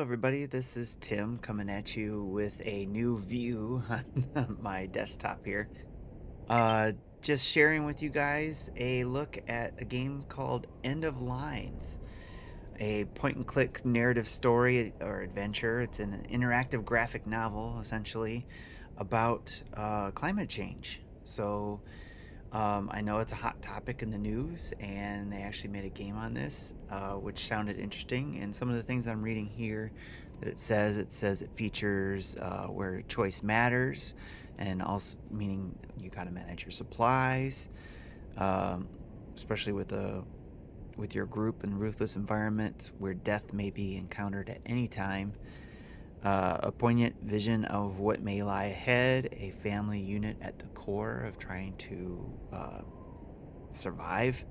everybody. This is Tim coming at you with a new view on my desktop here. Uh, just sharing with you guys a look at a game called End of Lines, a point and click narrative story or adventure. It's an interactive graphic novel, essentially, about climate change. I know it's a hot topic in the news, and they actually made a game on this, which sounded interesting. And some of the things I'm reading here that it says it features where choice matters, and also meaning you got to manage your supplies, um, especially with your group in ruthless environments where death may be encountered at any time. A poignant vision of what may lie ahead, a family unit at the core of trying to survive,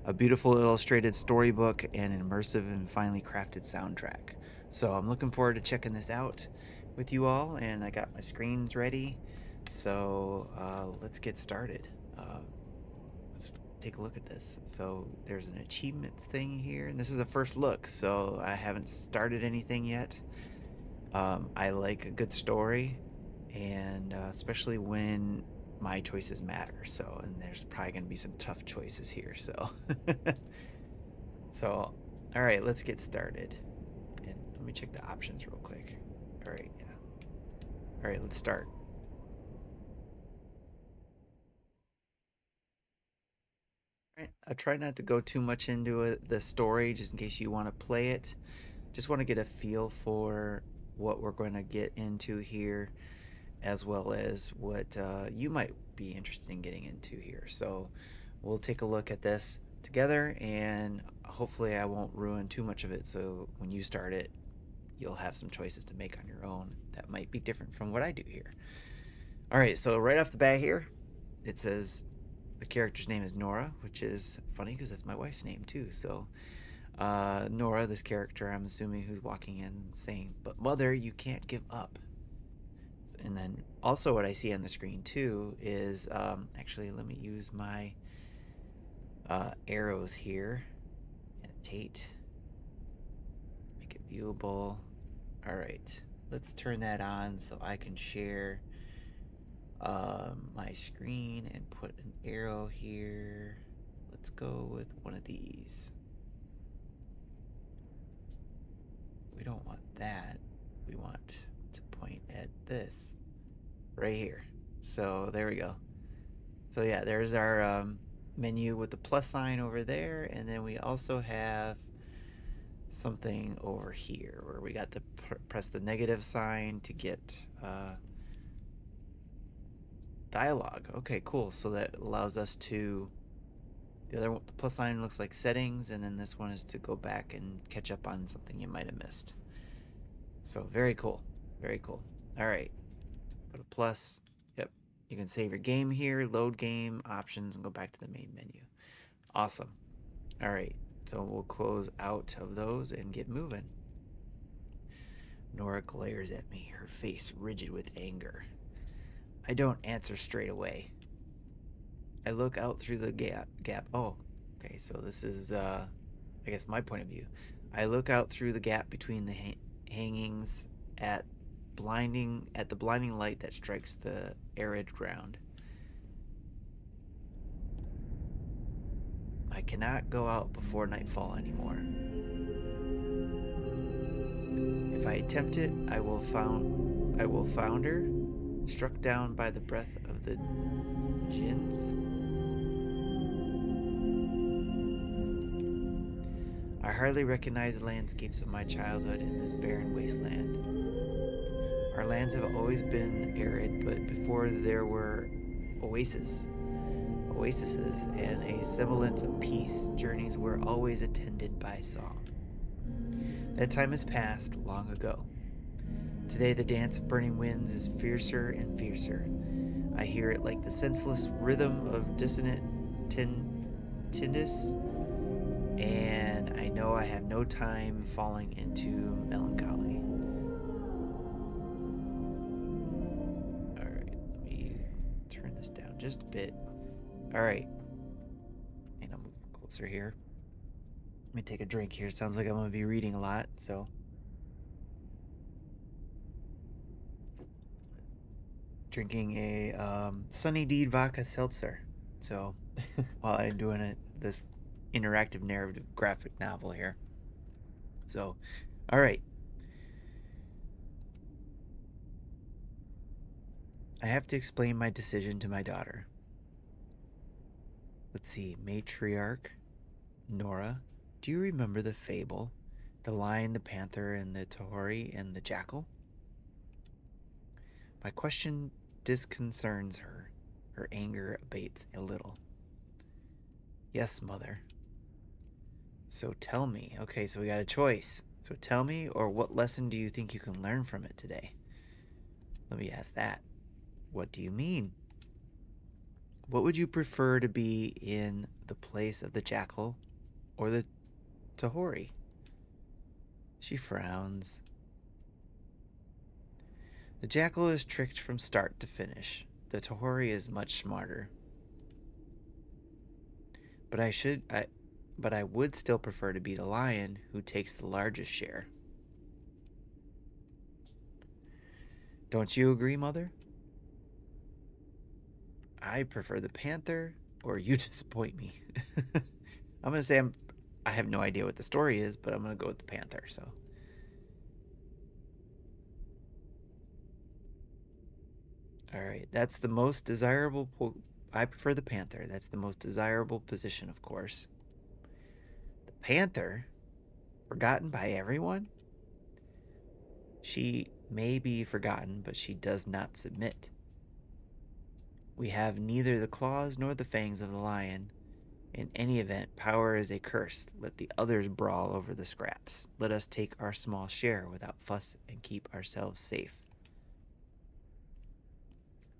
a beautiful illustrated storybook, and an immersive and finely crafted soundtrack. So I'm looking forward to checking this out with you all, and I got my screens ready. So let's get started. Let's take a look at this. So there's an achievements thing here, and this is a first look, so I haven't started anything yet. I like a good story, and especially when my choices matter. So, and there's probably going to be some tough choices here. So, so, all right, let's get started. And let me check the options real quick. All right, yeah. All right, let's start. All right, I try not to go too much into the story, just in case you want to play it. Just want to get a feel for what we're going to get into here, as well as what you might be interested in getting into here. So we'll take a look at this together, and hopefully I won't ruin too much of it. So when you start it, you'll have some choices to make on your own that might be different from what I do here. All right, so right off the bat here, it says the character's name is Nora, which is funny because that's my wife's name too. So Nora, this character, I'm assuming, who's walking in saying, "But mother, you can't give up." And then also what I see on the screen too is actually, let me use my arrows here. Annotate, make it viewable. All right, let's turn that on so I can share my screen and put an arrow here. Let's go with one of these. We don't want that. We want to point at this right here. So there we go. So yeah, there's our menu with the plus sign over there, and then we also have something over here where we got to press the negative sign to get dialogue. Okay, cool. So that allows us to. The other one, the plus sign looks like settings, and then this one is to go back and catch up on something you might have missed. So very cool, very cool. All right, go to plus. Yep, you can save your game here, load game options, and go back to the main menu. Awesome. All right, so we'll close out of those and get moving. Nora glares at me, her face rigid with anger. I don't answer straight away. I look out through the gap. Oh, okay, so this is, I guess, my point of view. I look out through the gap between the hangings at the blinding light that strikes the arid ground. I cannot go out before nightfall anymore. If I attempt it, I will founder, struck down by the breath of the jinns. I hardly recognize the landscapes of my childhood in this barren wasteland. Our lands have always been arid, but before there were oases, and a semblance of peace, journeys were always attended by song. That time has passed long ago. Today the dance of burning winds is fiercer and fiercer. I hear it like the senseless rhythm of dissonant tindis, and I know I have no time falling into melancholy. Alright, let me turn this down just a bit. Alright, and I'm moving closer here. Let me take a drink here. Sounds like I'm going to be reading a lot, so. drinking a Sunny Deed vodka seltzer. So while I'm doing this interactive narrative graphic novel here. So, all right. I have to explain my decision to my daughter. Let's see, matriarch Nora, do you remember the fable? The lion, the panther, and the Tohori and the jackal? My question disconcerts her. Her anger abates a little. Yes, mother. So tell me. Okay, so we got a choice. So tell me, or what lesson do you think you can learn from it today? Let me ask that. What do you mean? What would you prefer to be in the place of the jackal or the Tohori? She frowns. The jackal is tricked from start to finish. The Tohori is much smarter. But I would still prefer to be the lion who takes the largest share. Don't you agree, mother? I prefer the panther, or you disappoint me. I'm gonna say I have no idea what the story is, but I'm gonna go with the panther. So, all right, that's the most desirable. I prefer the panther. That's the most desirable position, of course. The panther, forgotten by everyone. She may be forgotten, but she does not submit. We have neither the claws nor the fangs of the lion. In any event, power is a curse. Let the others brawl over the scraps. Let us take our small share without fuss and keep ourselves safe.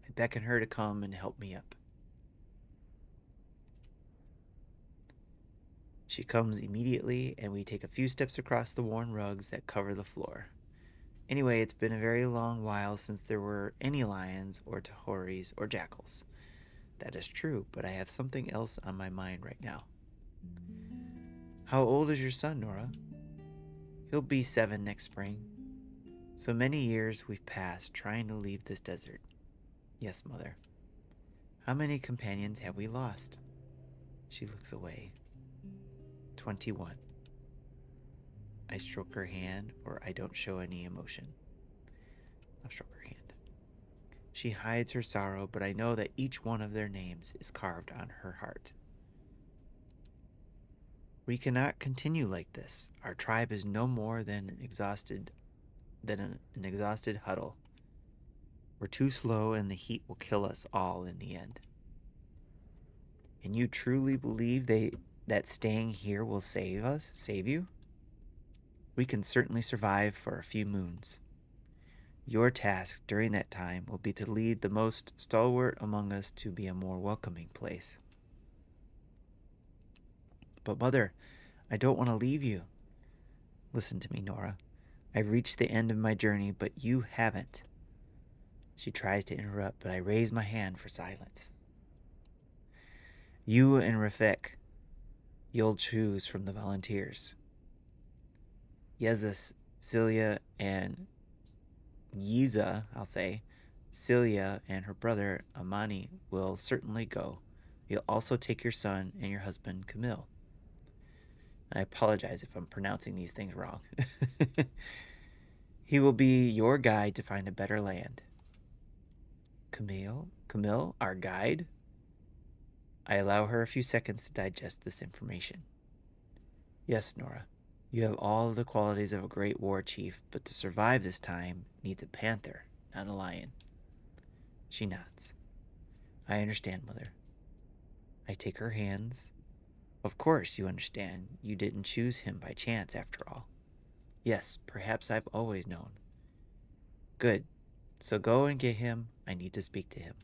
I beckon her to come and help me up. She comes immediately, and we take a few steps across the worn rugs that cover the floor. Anyway, it's been a very long while since there were any lions or Tohoris or jackals. That is true, but I have something else on my mind right now. How old is your son, Nora? He'll be 7 next spring. So many years we've passed trying to leave this desert. Yes, mother. How many companions have we lost? She looks away. 21. I stroke her hand, or I don't show any emotion. I'll stroke her hand. She hides her sorrow, but I know that each one of their names is carved on her heart. We cannot continue like this. Our tribe is no more than an exhausted huddle. We're too slow, and the heat will kill us all in the end. And you truly believe that staying here will save you? We can certainly survive for a few moons. Your task during that time will be to lead the most stalwart among us to be a more welcoming place. But, mother, I don't want to leave you. Listen to me, Nora. I've reached the end of my journey, but you haven't. She tries to interrupt, but I raise my hand for silence. You and Rafik, you'll choose from the volunteers. Yezus, Celia, and Yiza, I'll say, Celia and her brother Amani will certainly go. You'll also take your son and your husband, Camille. And I apologize if I'm pronouncing these things wrong. He will be your guide to find a better land. Camille, our guide? I allow her a few seconds to digest this information. Yes, Nora, you have all the qualities of a great war chief, but to survive this time needs a panther, not a lion. She nods. I understand, mother. I take her hands. Of course you understand. You didn't choose him by chance, after all. Yes, perhaps I've always known. Good. So go and get him. I need to speak to him.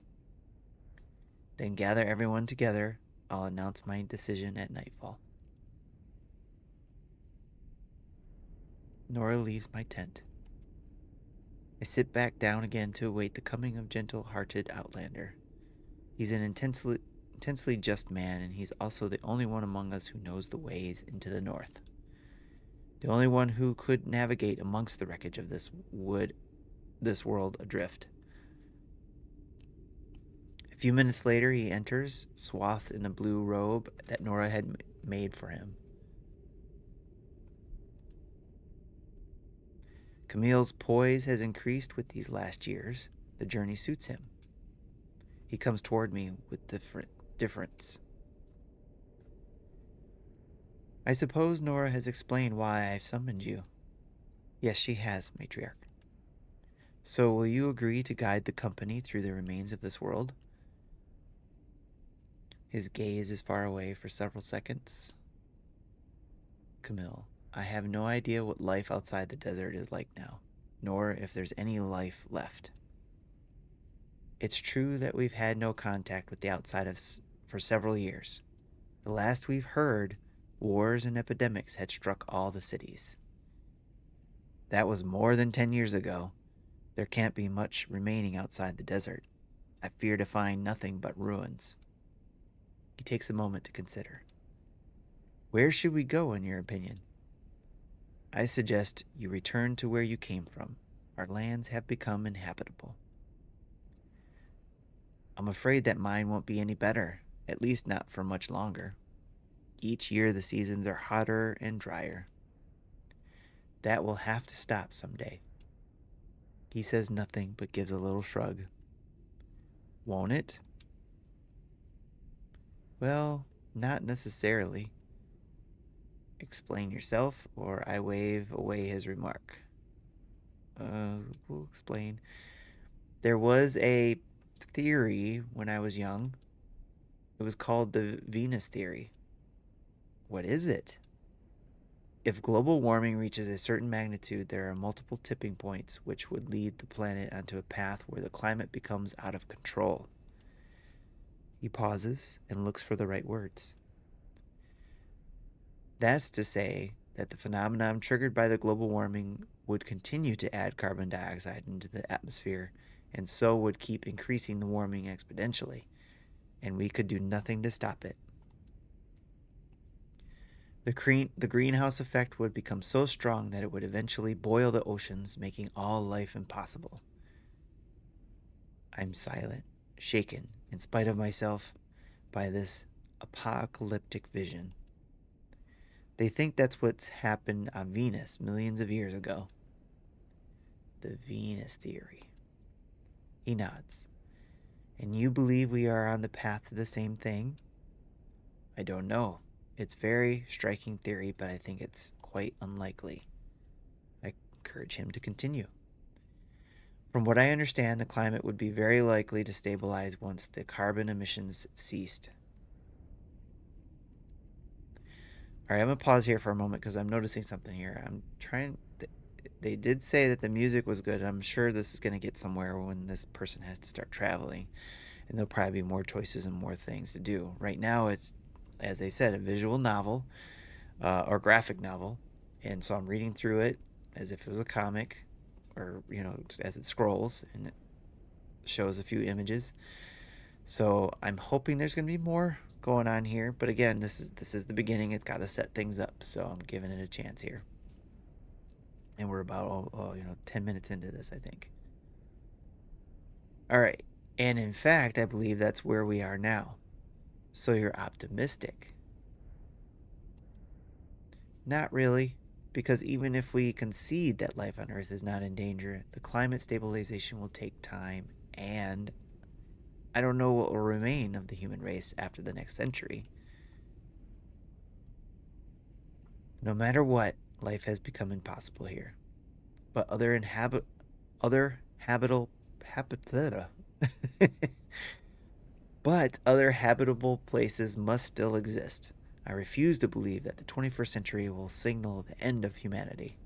Then gather everyone together. I'll announce my decision at nightfall. Nora leaves my tent. I sit back down again to await the coming of gentle-hearted Outlander. He's an intensely just man, and he's also the only one among us who knows the ways into the north. The only one who could navigate amongst the wreckage of this world adrift. few minutes later, he enters, swathed in a blue robe that Nora had made for him. Camille's poise has increased with these last years. The journey suits him. He comes toward me with difference. I suppose Nora has explained why I've summoned you. Yes, she has, matriarch. So will you agree to guide the company through the remains of this world? His gaze is far away for several seconds. Camille, I have no idea what life outside the desert is like now, nor if there's any life left. It's true that we've had no contact with the outside for several years. The last we've heard, wars and epidemics had struck all the cities. That was more than 10 years ago. There can't be much remaining outside the desert. I fear to find nothing but ruins. He takes a moment to consider. Where should we go, in your opinion? I suggest you return to where you came from. Our lands have become inhabitable. I'm afraid that mine won't be any better, at least not for much longer. Each year the seasons are hotter and drier. That will have to stop someday. He says nothing but gives a little shrug. Won't it? Well, not necessarily. Explain yourself, or I wave away his remark. We'll explain. There was a theory when I was young. It was called the Venus theory. What is it? If global warming reaches a certain magnitude, there are multiple tipping points which would lead the planet onto a path where the climate becomes out of control. He pauses and looks for the right words. That's to say that the phenomenon triggered by the global warming would continue to add carbon dioxide into the atmosphere, and so would keep increasing the warming exponentially, and we could do nothing to stop it. The greenhouse effect would become so strong that it would eventually boil the oceans, making all life impossible. I'm silent, shaken, in spite of myself, by this apocalyptic vision. They think that's what's happened on Venus millions of years ago. The Venus theory. He nods. And you believe we are on the path to the same thing? I don't know. It's very striking theory, but I think it's quite unlikely. I encourage him to continue. From what I understand, the climate would be very likely to stabilize once the carbon emissions ceased. All right, I'm going to pause here for a moment because I'm noticing something here. They did say that the music was good. I'm sure this is going to get somewhere when this person has to start traveling. And there'll probably be more choices and more things to do. Right now, it's, as they said, a visual novel or graphic novel. And so I'm reading through it as if it was a comic, or, as it scrolls and it shows a few images. So I'm hoping there's going to be more going on here. But again, this is the beginning. It's got to set things up. So I'm giving it a chance here. And we're about 10 minutes into this, I think. All right. And in fact, I believe that's where we are now. So you're optimistic. Not really, because even if we concede that life on Earth is not in danger, the climate stabilization will take time, and I don't know what will remain of the human race after the next century. No matter what, life has become impossible here. But other habitable but other habitable places must still exist. I refuse to believe that the 21st century will signal the end of humanity.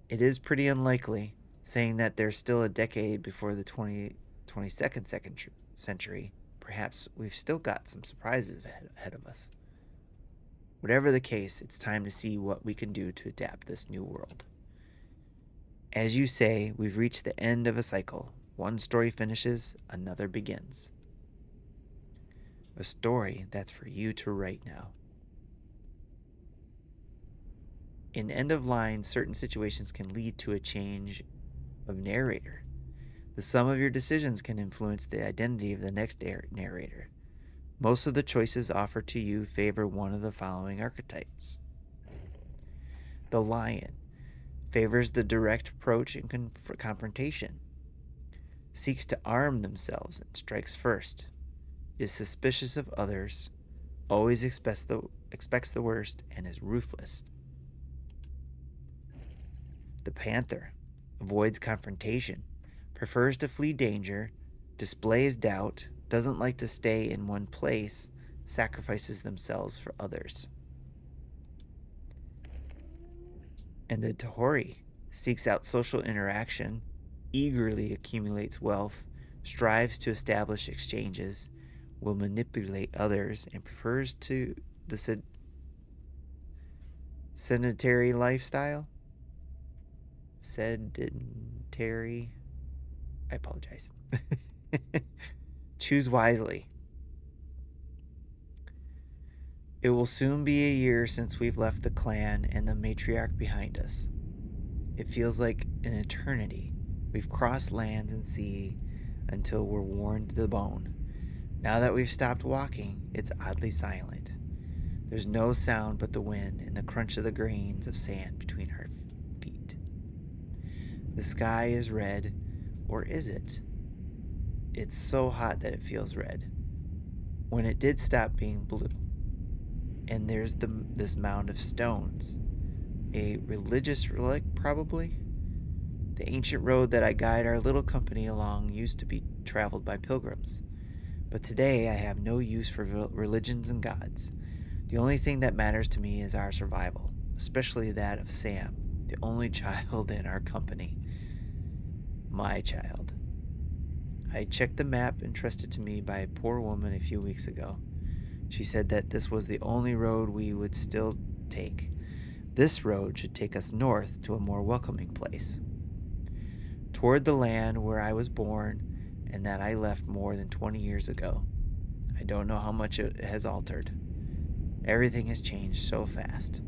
It is pretty unlikely, saying that there's still a decade before the 22nd century. Perhaps we've still got some surprises ahead of us. Whatever the case, it's time to see what we can do to adapt this new world. As you say, we've reached the end of a cycle. One story finishes, another begins. A story that's for you to write now. In end of line, certain situations can lead to a change of narrator. The sum of your decisions can influence the identity of the next narrator. Most of the choices offered to you favor one of the following archetypes. The lion favors the direct approach and confrontation, seeks to arm themselves and strikes first, is suspicious of others, always expects the worst, and is ruthless. The panther avoids confrontation, prefers to flee danger, displays doubt, doesn't like to stay in one place, sacrifices themselves for others. And the Tahori seeks out social interaction, eagerly accumulates wealth, strives to establish exchanges, will manipulate others, and prefers to the sedentary lifestyle. Sedentary. I apologize. Choose wisely. It will soon be a year since we've left the clan and the matriarch behind us. It feels like an eternity. We've crossed lands and sea until we're worn to the bone. Now that we've stopped walking, it's oddly silent. There's no sound but the wind and the crunch of the grains of sand between our feet. The sky is red, or is it? It's so hot that it feels red. When it did stop being blue. And there's this mound of stones. A religious relic, probably? The ancient road that I guide our little company along used to be traveled by pilgrims. But today I have no use for religions and gods. The only thing that matters to me is our survival, especially that of Sam, the only child in our company. My child. I checked the map entrusted to me by a poor woman a few weeks ago. She said that this was the only road we would still take. This road should take us north to a more welcoming place. Toward the land where I was born and that I left more than 20 years ago. I don't know how much it has altered. Everything has changed so fast.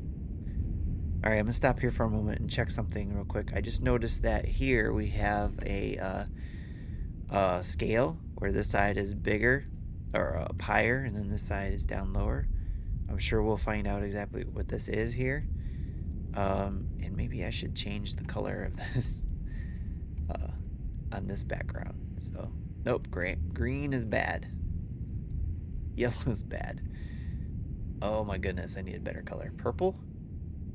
All right, I'm going to stop here for a moment and check something real quick. I just noticed that here we have a scale where this side is bigger or up higher and then this side is down lower. I'm sure we'll find out exactly what this is here. And maybe I should change the color of this on this background. So, nope, green is bad. Yellow's bad. Oh my goodness, I need a better color. Purple?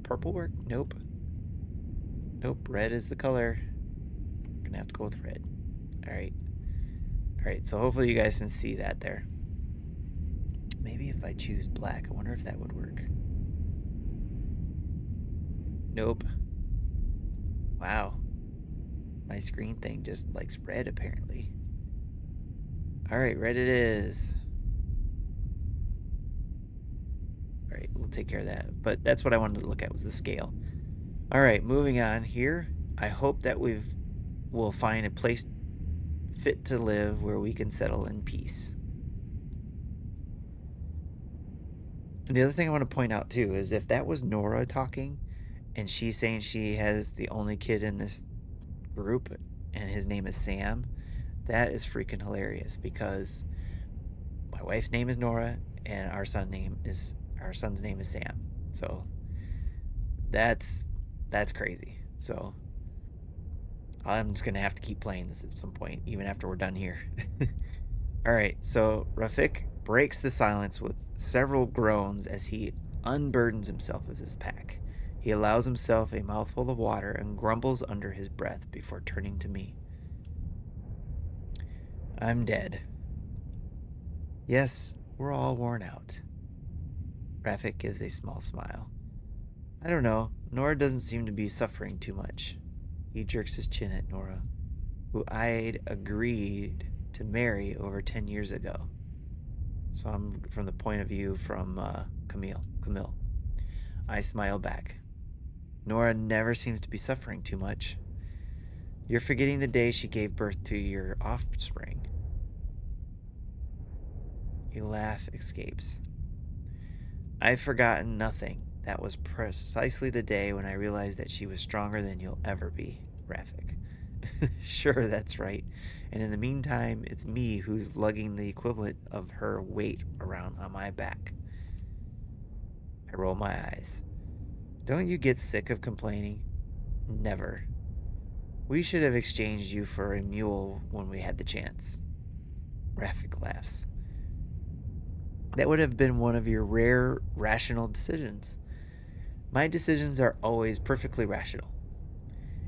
Purple work? Nope. Nope, red is the color. I'm gonna have to go with red. Alright, so hopefully you guys can see that there. Maybe if I choose black, I wonder if that would work. Nope. Wow. My screen thing just likes red, apparently. Alright, red it is. Alright, we'll take care of that. But that's what I wanted to look at, was the scale. Alright, moving on here. I hope that we'll find a place fit to live where we can settle in peace. And the other thing I want to point out, too, is if that was Nora talking, and she's saying she has the only kid in this group, and his name is Sam, that is freaking hilarious, because my wife's name is Nora, and our son's name is Sam. So that's crazy. So I'm just gonna have to keep playing this at some point, even after we're done here. All right, so Rafik breaks the silence with several groans as he unburdens himself of his pack. He allows himself a mouthful of water and grumbles under his breath before turning to me. I'm dead. Yes, we're all worn out. Rafik gives a small smile. I don't know. Nora doesn't seem to be suffering too much. He jerks his chin at Nora, who I'd agreed to marry over 10 years ago. So I'm from the point of view from Camille. I smile back. Nora never seems to be suffering too much. You're forgetting the day she gave birth to your offspring. A laugh escapes. I've forgotten nothing. That was precisely the day when I realized that she was stronger than you'll ever be, Rafik. Sure, that's right. And in the meantime, it's me who's lugging the equivalent of her weight around on my back. I roll my eyes. Don't you get sick of complaining? Never. We should have exchanged you for a mule when we had the chance. Rafik laughs. That would have been one of your rare rational decisions. My decisions are always perfectly rational.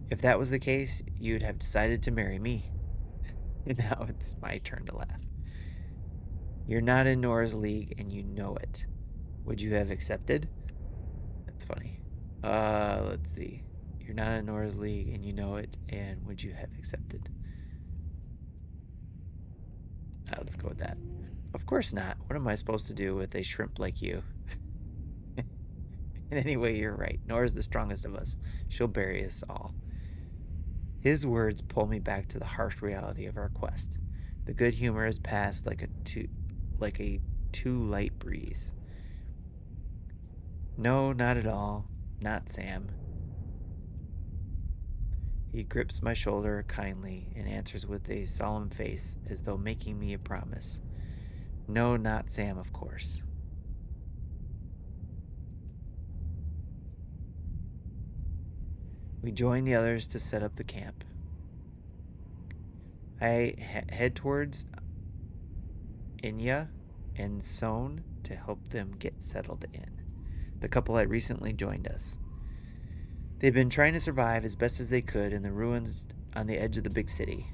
If that was the case, you'd have decided to marry me. And now it's my turn to laugh. You're not in Nora's league and you know it. Would you have accepted? That's funny. Let's see. You're not in Nora's league and you know it, and would you have accepted? Let's go with that. Of course not. What am I supposed to do with a shrimp like you? And anyway, you're right. Nora's the strongest of us. She'll bury us all. His words pull me back to the harsh reality of our quest. The good humor has passed like a too light breeze. No, not at all. Not Sam. He grips my shoulder kindly and answers with a solemn face as though making me a promise. No, not Sam, of course. We join the others to set up the camp. I head towards Inya and Son to help them get settled in. The couple had recently joined us. They'd been trying to survive as best as they could in the ruins on the edge of the big city.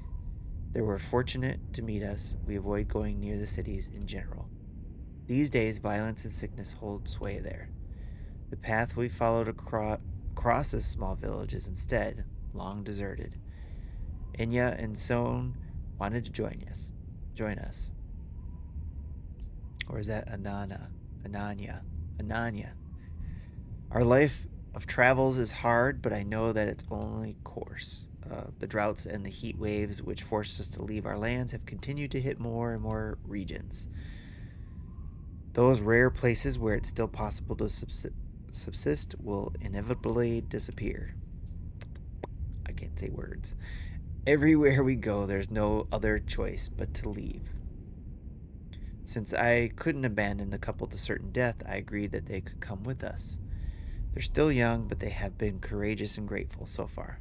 They were fortunate to meet us. We avoid going near the cities in general. These days, violence and sickness hold sway there. The path we followed crosses small villages instead, long deserted. Inya and Son wanted to join us. Or is that Ananya? Our life of travels is hard, but I know that it's only course. The droughts and the heat waves which forced us to leave our lands have continued to hit more and more regions. Those rare places where it's still possible to subsist will inevitably disappear. I can't say words. Everywhere we go, there's no other choice but to leave. Since I couldn't abandon the couple to certain death, I agreed that they could come with us. They're still young, but they have been courageous and grateful so far.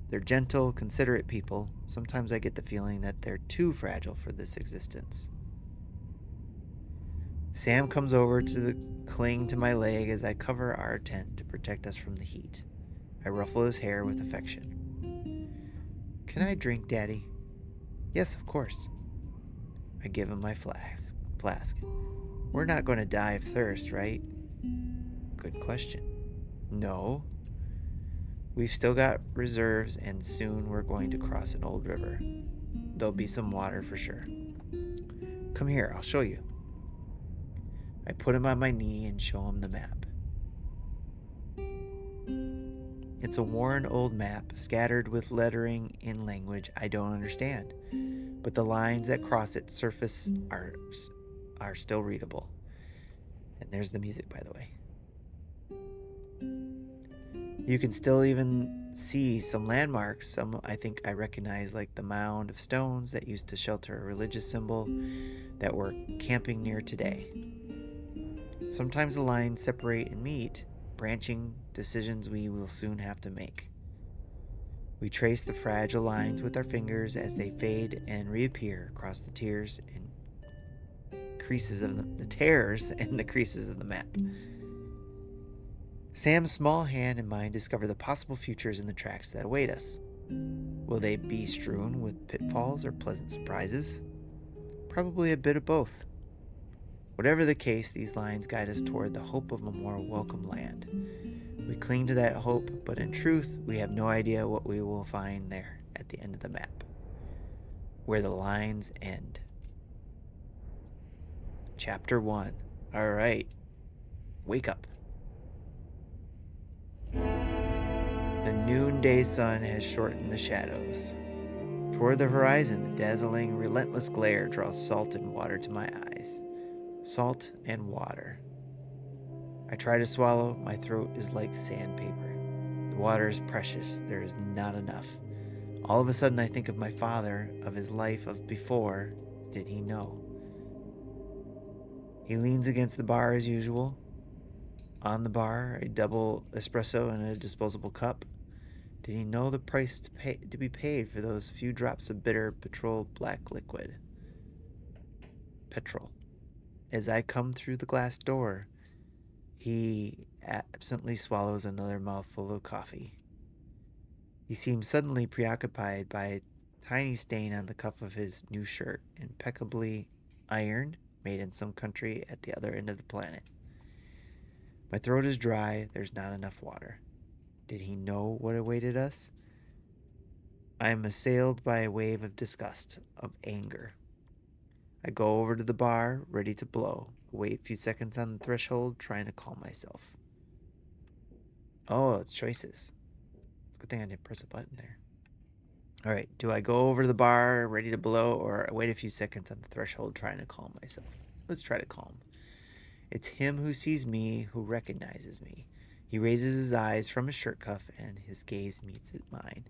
They're gentle, considerate people. Sometimes I get the feeling that they're too fragile for this existence. Sam comes over to cling to my leg as I cover our tent to protect us from the heat. I ruffle his hair with affection. Can I drink, Daddy? Yes, of course. I give him my flask. We're not going to die of thirst, right? Good question. No. We've still got reserves, and soon we're going to cross an old river. There'll be some water for sure. Come here, I'll show you. I put him on my knee and show him the map. It's a worn old map, scattered with lettering in language I don't understand, but the lines that cross its surface are still readable. And there's the music, by the way. You can still even see some landmarks. Some I think I recognize, like the mound of stones that used to shelter a religious symbol that we're camping near today. Sometimes the lines separate and meet, branching decisions we will soon have to make. We trace the fragile lines with our fingers as they fade and reappear across the tears and creases of the tears and the creases of the map. Sam's small hand and mine discover the possible futures in the tracks that await us. Will they be strewn with pitfalls or pleasant surprises? Probably a bit of both. Whatever the case, these lines guide us toward the hope of a more welcome land. We cling to that hope, but in truth, we have no idea what we will find there at the end of the map, where the lines end. Chapter 1. All right, wake up. The noonday sun has shortened the shadows. Toward the horizon, the dazzling, relentless glare draws salt and water to my eyes. Salt and water. I try to swallow. My throat is like sandpaper. The water is precious. There is not enough. All of a sudden, I think of my father, of his life of before. Did he know? He leans against the bar as usual. On the bar, a double espresso and a disposable cup. Did he know the price to be paid for those few drops of bitter petrol black liquid? Petrol. As I come through the glass door, he absently swallows another mouthful of coffee. He seems suddenly preoccupied by a tiny stain on the cuff of his new shirt, impeccably ironed, made in some country at the other end of the planet. My throat is dry, there's not enough water. Did he know what awaited us? I am assailed by a wave of disgust, of anger. I go over to the bar, ready to blow. Wait a few seconds on the threshold, trying to calm myself. Oh, it's choices. It's a good thing I didn't press a button there. All right, do I go over to the bar, ready to blow, or wait a few seconds on the threshold, trying to calm myself? Let's try to calm. It's him who sees me, who recognizes me. He raises his eyes from his shirt cuff, and his gaze meets mine.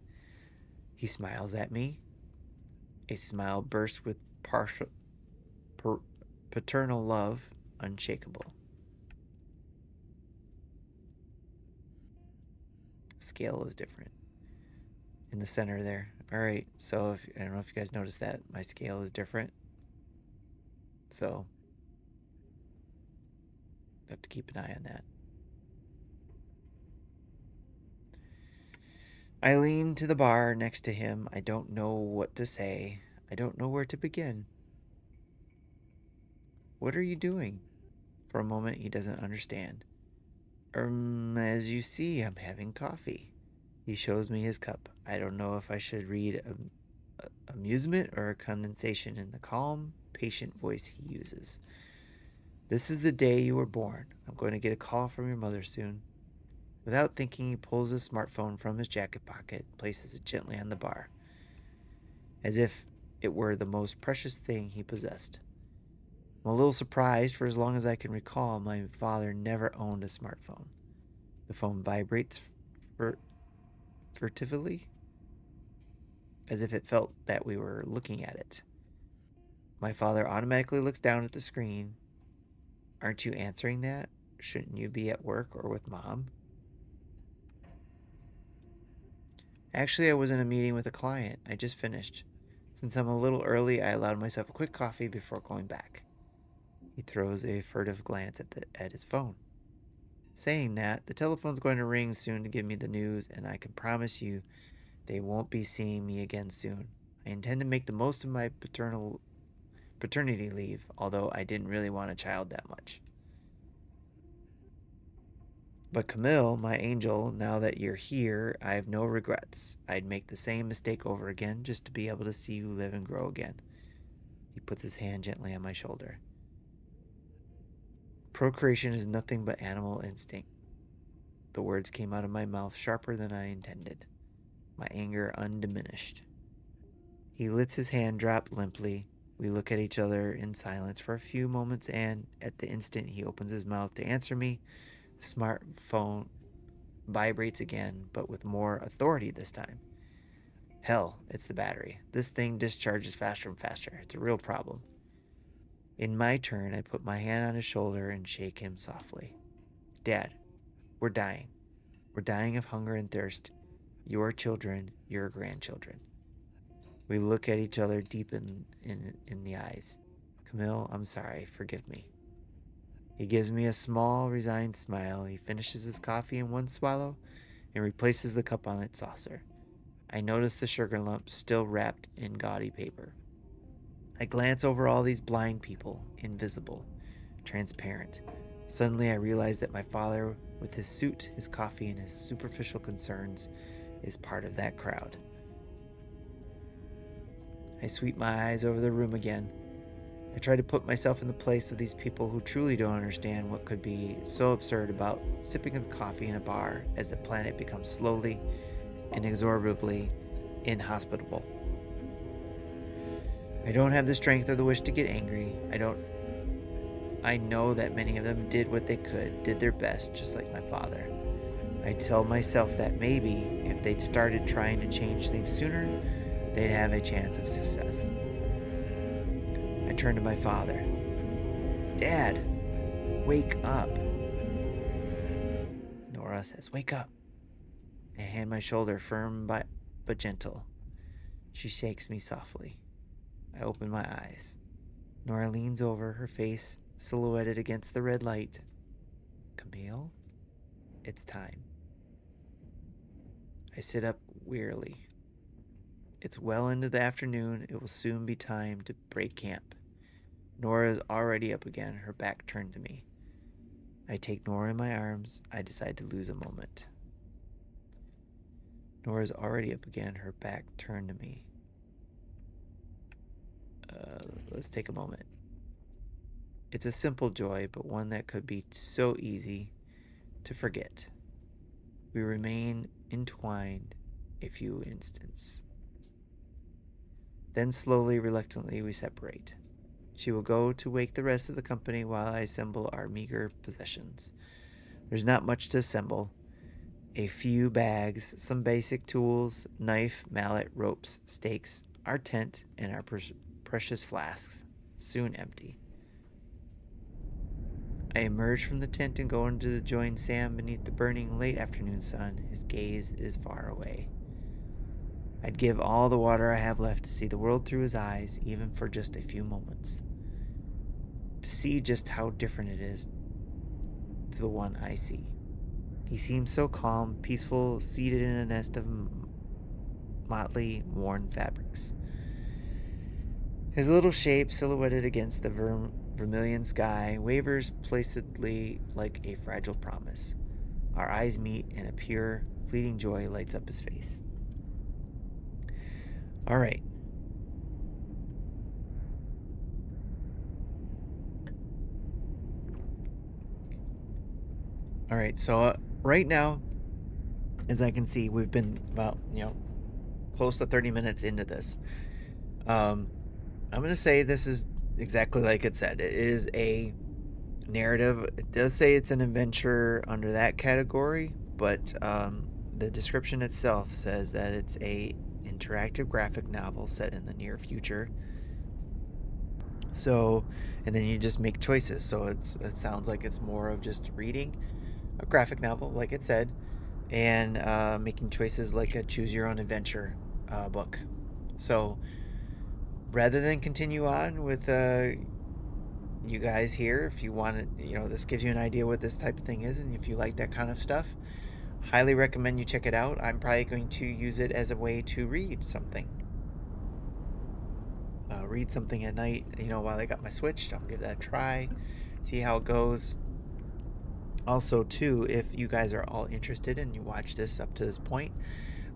He smiles at me. A smile bursts with paternal love, unshakable. Scale is different. In the center there. All right, so I don't know if you guys noticed that. My scale is different. So, I have to keep an eye on that. I lean to the bar next to him. I don't know what to say. I don't know where to begin. What are you doing? For a moment, he doesn't understand. As you see, I'm having coffee. He shows me his cup. I don't know if I should read amusement or condensation in the calm, patient voice he uses. This is the day you were born. I'm going to get a call from your mother soon. Without thinking, he pulls his smartphone from his jacket pocket and places it gently on the bar, as if it were the most precious thing he possessed. I'm a little surprised, for as long as I can recall, my father never owned a smartphone. The phone vibrates furtively, as if it felt that we were looking at it. My father automatically looks down at the screen. Aren't you answering that? Shouldn't you be at work or with mom? Actually, I was in a meeting with a client. I just finished. Since I'm a little early, I allowed myself a quick coffee before going back. He throws a furtive glance at his phone. Saying that, the telephone's going to ring soon to give me the news, and I can promise you they won't be seeing me again soon. I intend to make the most of my paternity leave, although I didn't really want a child that much. But Camille, my angel, now that you're here, I have no regrets. I'd make the same mistake over again just to be able to see you live and grow again. He puts his hand gently on my shoulder. Procreation is nothing but animal instinct. The words came out of my mouth sharper than I intended, my anger undiminished. He lets his hand drop limply. We look at each other in silence for a few moments, and at the instant he opens his mouth to answer me, the smartphone vibrates again, but with more authority this time. Hell, it's the battery. This thing discharges faster and faster. It's a real problem. In my turn, I put my hand on his shoulder and shake him softly. Dad, we're dying. We're dying of hunger and thirst. Your children, your grandchildren. We look at each other deep in the eyes. Camille, I'm sorry. Forgive me. He gives me a small, resigned smile. He finishes his coffee in one swallow and replaces the cup on its saucer. I notice the sugar lump still wrapped in gaudy paper. I glance over all these blind people, invisible, transparent. Suddenly I realize that my father, with his suit, his coffee, and his superficial concerns, is part of that crowd. I sweep my eyes over the room again. I try to put myself in the place of these people who truly don't understand what could be so absurd about sipping a coffee in a bar as the planet becomes slowly, inexorably inhospitable. I don't have the strength or the wish to get angry. I know that many of them did what they could, did their best, just like my father. I tell myself that maybe if they'd started trying to change things sooner, they'd have a chance of success. I turn to my father. Dad, wake up. Nora says, wake up. I hand my shoulder, firm but gentle. She shakes me softly. I open my eyes. Nora leans over, her face silhouetted against the red light. Camille, it's time. I sit up wearily. It's well into the afternoon. It will soon be time to break camp. Nora is already up again, her back turned to me. I take Nora in my arms. I decide to lose a moment. Nora's already up again, her back turned to me. Let's take a moment. It's a simple joy, but one that could be so easy to forget. We remain entwined a few instants. Then slowly, reluctantly, we separate. She will go to wake the rest of the company while I assemble our meager possessions. There's not much to assemble. A few bags, some basic tools, knife, mallet, ropes, stakes, our tent, and our precious flasks, soon empty. I emerge from the tent and go into to join Sam beneath the burning late afternoon sun. His gaze is far away. I'd give all the water I have left to see the world through his eyes, even for just a few moments. To see just how different it is to the one I see. He seems so calm, peaceful, seated in a nest of motley, worn fabrics. His little shape, silhouetted against the vermilion sky, wavers placidly like a fragile promise. Our eyes meet, and a pure, fleeting joy lights up his face. All right. All right, so right now, as I can see, we've been about, close to 30 minutes into this. I'm going to say this is exactly like it said. It is a narrative. It does say it's an adventure under that category, but the description itself says that it's a interactive graphic novel set in the near future. So, and then you just make choices. So it sounds like it's more of just reading a graphic novel, like it said, and making choices like a choose your own adventure book. So rather than continue on with you guys here, if you want to, this gives you an idea what this type of thing is, and if you like that kind of stuff, highly recommend you check it out. I'm probably going to use it as a way to read something. Read something at night, while I got my Switch. I'll give that a try, see how it goes. Also, too, if you guys are all interested and you watch this up to this point,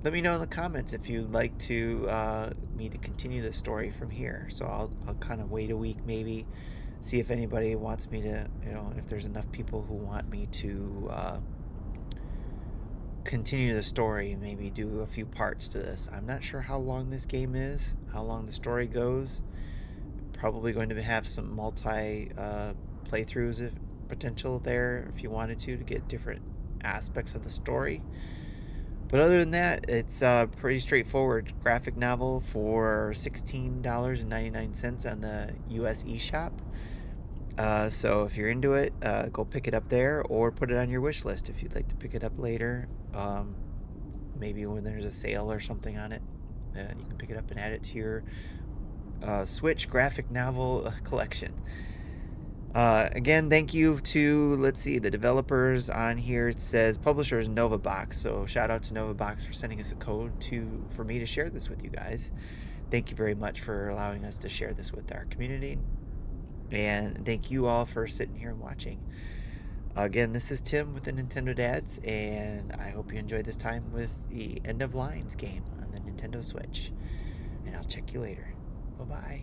let me know in the comments if you'd like to me to continue the story from here. So I'll kind of wait a week, maybe, see if anybody wants me to, if there's enough people who want me to continue the story, maybe do a few parts to this. I'm not sure how long this game is, how long the story goes. Probably going to have some multi playthroughs potential there if you wanted to get different aspects of the story. But other than that, it's a pretty straightforward graphic novel for $16.99 on the US eShop. So if you're into it, go pick it up there or put it on your wish list if you'd like to pick it up later. Maybe when there's a sale or something on it, you can pick it up and add it to your Switch graphic novel collection. Again, thank you to, the developers on here. It says publishers Novabox. So shout out to Novabox for sending us a code for me to share this with you guys. Thank you very much for allowing us to share this with our community. And thank you all for sitting here and watching. Again, this is Tim with the Nintendo Dads, and I hope you enjoyed this time with the End of Lines game on the Nintendo Switch. And I'll check you later. Bye-bye.